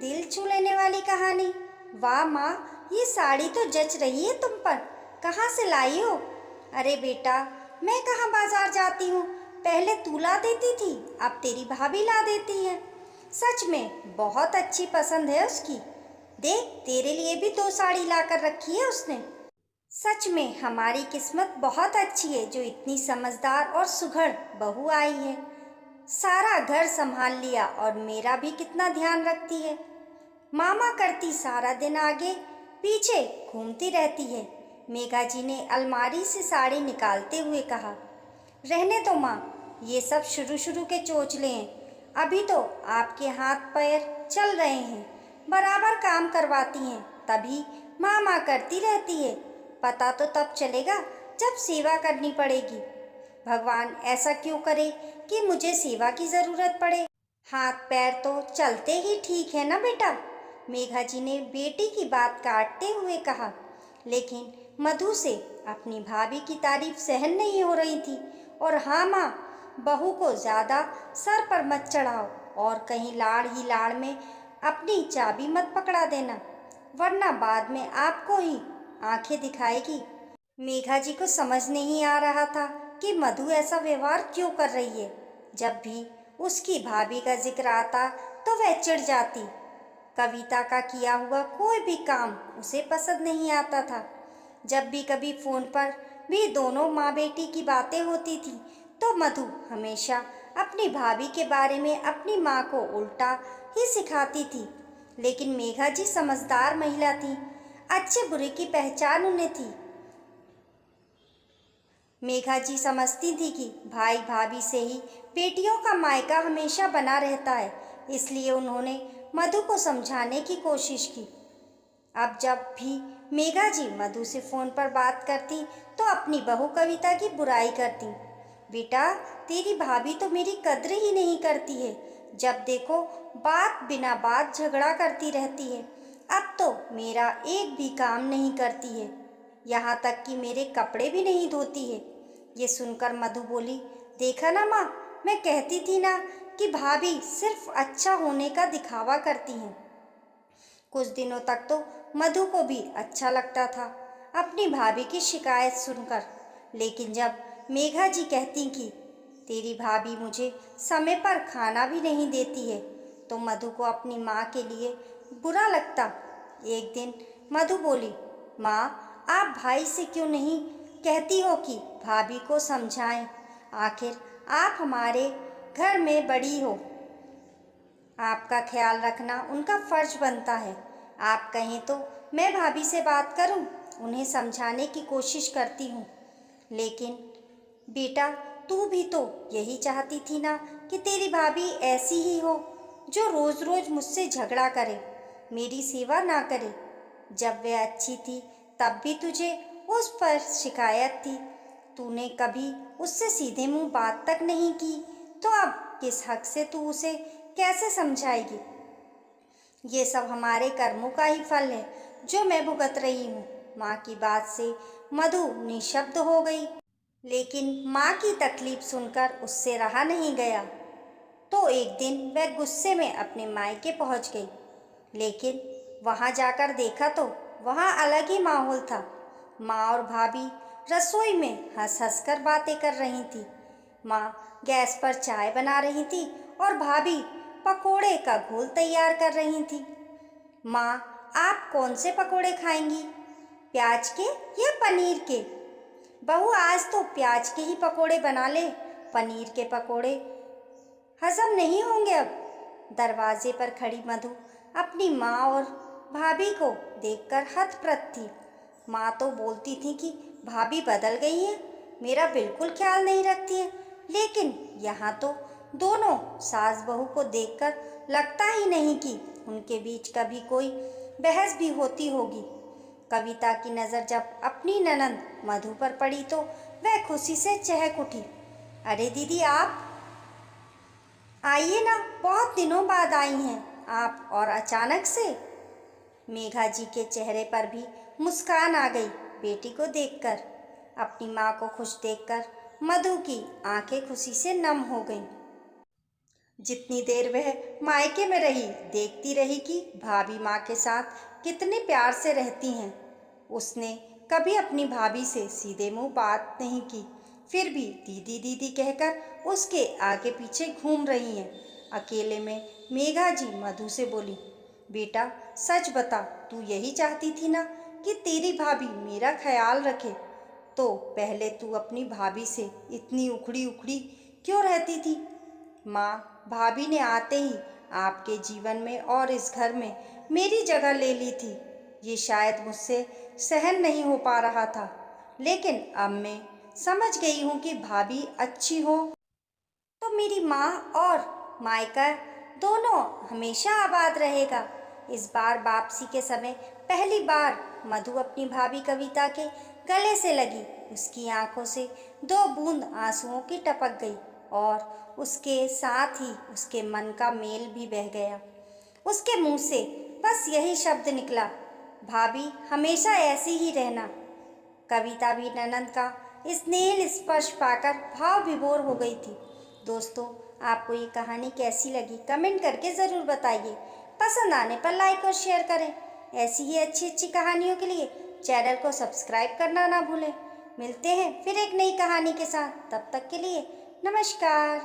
दिल छू लेने वाली कहानी। वाह माँ, ये साड़ी तो जच रही है तुम पर। कहाँ से लाई हो? अरे बेटा, मैं कहाँ बाजार जाती हूँ, पहले तू ला देती थी, अब तेरी भाभी ला देती है। सच में बहुत अच्छी पसंद है उसकी। देख, तेरे लिए भी 2 साड़ी ला कर रखी है उसने। सच में हमारी किस्मत बहुत अच्छी है जो इतनी समझदार और सुघड़ बहू आई है। सारा घर संभाल लिया और मेरा भी कितना ध्यान रखती है। मामा करती सारा दिन आगे पीछे घूमती रहती है। मेघा जी ने अलमारी से साड़ी निकालते हुए कहा, रहने दो माँ, ये सब शुरू शुरू के चोचले हैं। अभी तो आपके हाथ पैर चल रहे हैं, बराबर काम करवाती हैं, तभी माँ करती रहती है। पता तो तब चलेगा जब सेवा करनी पड़ेगी। भगवान ऐसा क्यों करे कि मुझे सेवा की ज़रूरत पड़े। हाथ पैर तो चलते ही ठीक है ना बेटा। मेघा जी ने बेटी की बात काटते हुए कहा। लेकिन मधु से अपनी भाभी की तारीफ सहन नहीं हो रही थी। और हाँ माँ, बहू को ज़्यादा सर पर मत चढ़ाओ और कहीं लाड़ ही लाड़ में अपनी चाबी मत पकड़ा देना, वरना बाद में आपको ही आंखें दिखाएगी। मेघा जी को समझ नहीं आ रहा था कि मधु ऐसा व्यवहार क्यों कर रही है। जब भी उसकी भाभी का जिक्र आता तो वह चिढ़ जाती। कविता का किया हुआ कोई भी काम उसे पसंद नहीं आता था। जब भी कभी फ़ोन पर भी दोनों माँ बेटी की बातें होती थी तो मधु हमेशा अपनी भाभी के बारे में अपनी माँ को उल्टा ही सिखाती थी। लेकिन मेघा जी समझदार महिला थी, अच्छे बुरे की पहचान उन्हें थी। मेघा जी समझती थी कि भाई भाभी से ही बेटियों का मायका हमेशा बना रहता है, इसलिए उन्होंने मधु को समझाने की कोशिश की। अब जब भी मेघा जी मधु से फ़ोन पर बात करती तो अपनी बहू कविता की बुराई करती। बेटा, तेरी भाभी तो मेरी कद्र ही नहीं करती है, जब देखो बात बिना बात झगड़ा करती रहती है। अब तो मेरा एक भी काम नहीं करती है, यहाँ तक कि मेरे कपड़े भी नहीं धोती है। ये सुनकर मधु बोली, देखा ना माँ, मैं कहती थी ना कि भाभी सिर्फ अच्छा होने का दिखावा करती हैं। कुछ दिनों तक तो मधु को भी अच्छा लगता था अपनी भाभी की शिकायत सुनकर। लेकिन जब मेघा जी कहती कि तेरी भाभी मुझे समय पर खाना भी नहीं देती है, तो मधु को अपनी माँ के लिए बुरा लगता। एक दिन मधु बोली, माँ, आप भाई से क्यों नहीं कहती हो कि भाभी को समझाएं? आखिर आप हमारे घर में बड़ी हो, आपका ख्याल रखना उनका फर्ज बनता है। आप कहें तो मैं भाभी से बात करूं, उन्हें समझाने की कोशिश करती हूं। लेकिन बेटा, तू भी तो यही चाहती थी ना कि तेरी भाभी ऐसी ही हो, जो रोज़ रोज़ मुझसे झगड़ा करे, मेरी सेवा ना करे। जब वह अच्छी थी तब भी तुझे उस पर शिकायत थी, तूने कभी उससे सीधे मुंह बात तक नहीं की, तो अब किस हक से तू उसे कैसे समझाएगी? ये सब हमारे कर्मों का ही फल है जो मैं भुगत रही हूँ। माँ की बात से मधु निशब्द हो गई। लेकिन माँ की तकलीफ सुनकर उससे रहा नहीं गया, तो एक दिन वह गुस्से में अपने मायके पहुँच गई। लेकिन वहाँ जाकर देखा तो वहाँ अलग ही माहौल था। माँ और भाभी रसोई में हंस हंस कर बातें कर रही थी। माँ गैस पर चाय बना रही थी और भाभी पकोड़े का घोल तैयार कर रही थी। माँ, आप कौन से पकोड़े खाएंगी, प्याज के या पनीर के? बहू, आज तो प्याज के ही पकोड़े बना ले, पनीर के पकोड़े हजम नहीं होंगे अब। दरवाजे पर खड़ी मधु अपनी माँ और भाभी को देखकर हतप्रभ थी। माँ तो बोलती थी कि भाभी बदल गई है, मेरा बिल्कुल ख्याल नहीं रखती है, लेकिन यहाँ तो दोनों सास बहू को देखकर लगता ही नहीं कि उनके बीच कभी कोई बहस भी होती होगी। कविता की नज़र जब अपनी ननंद मधु पर पड़ी तो वह खुशी से चहक उठी। अरे दीदी, आप आइए ना, बहुत दिनों बाद आई हैं आप, और अचानक से। मेघा जी के चेहरे पर भी मुस्कान आ गई बेटी को देखकर। अपनी माँ को खुश देखकर मधु की आंखें खुशी से नम हो गईं। जितनी देर वह मायके में रही, देखती रही कि भाभी माँ के साथ कितने प्यार से रहती हैं। उसने कभी अपनी भाभी से सीधे मुंह बात नहीं की, फिर भी दीदी दीदी कहकर उसके आगे पीछे घूम रही हैं। अकेले में मेघा जी मधु से बोली, बेटा सच बता, तू यही चाहती थी ना कि तेरी भाभी मेरा ख्याल रखे? तो पहले तू अपनी भाभी से इतनी उखड़ी उखड़ी क्यों रहती थी? माँ, भाभी ने आते ही आपके जीवन में और इस घर में मेरी जगह ले ली थी। ये शायद मुझसे सहन नहीं हो पा रहा था, लेकिन अब मैं समझ गई हूँ कि भाभी अच्छी हो तो मेरी माँ और मायका दोनों हमेशा आबाद रहेगा। इस बार वापसी के समय पहली बार मधु अपनी भाभी कविता के गले से लगी। उसकी आंखों से दो बूंद आंसुओं की टपक गई और उसके साथ ही उसके मन का मेल भी बह गया। उसके मुंह से बस यही शब्द निकला, भाभी हमेशा ऐसी ही रहना। कविता भी ननंद का स्नेह स्पर्श पाकर भाव विभोर हो गई थी। दोस्तों, आपको ये कहानी कैसी लगी कमेंट करके ज़रूर बताइए। पसंद आने पर लाइक और शेयर करें। ऐसी ही अच्छी अच्छी कहानियों के लिए चैनल को सब्सक्राइब करना ना भूलें। मिलते हैं फिर एक नई कहानी के साथ, तब तक के लिए नमस्कार।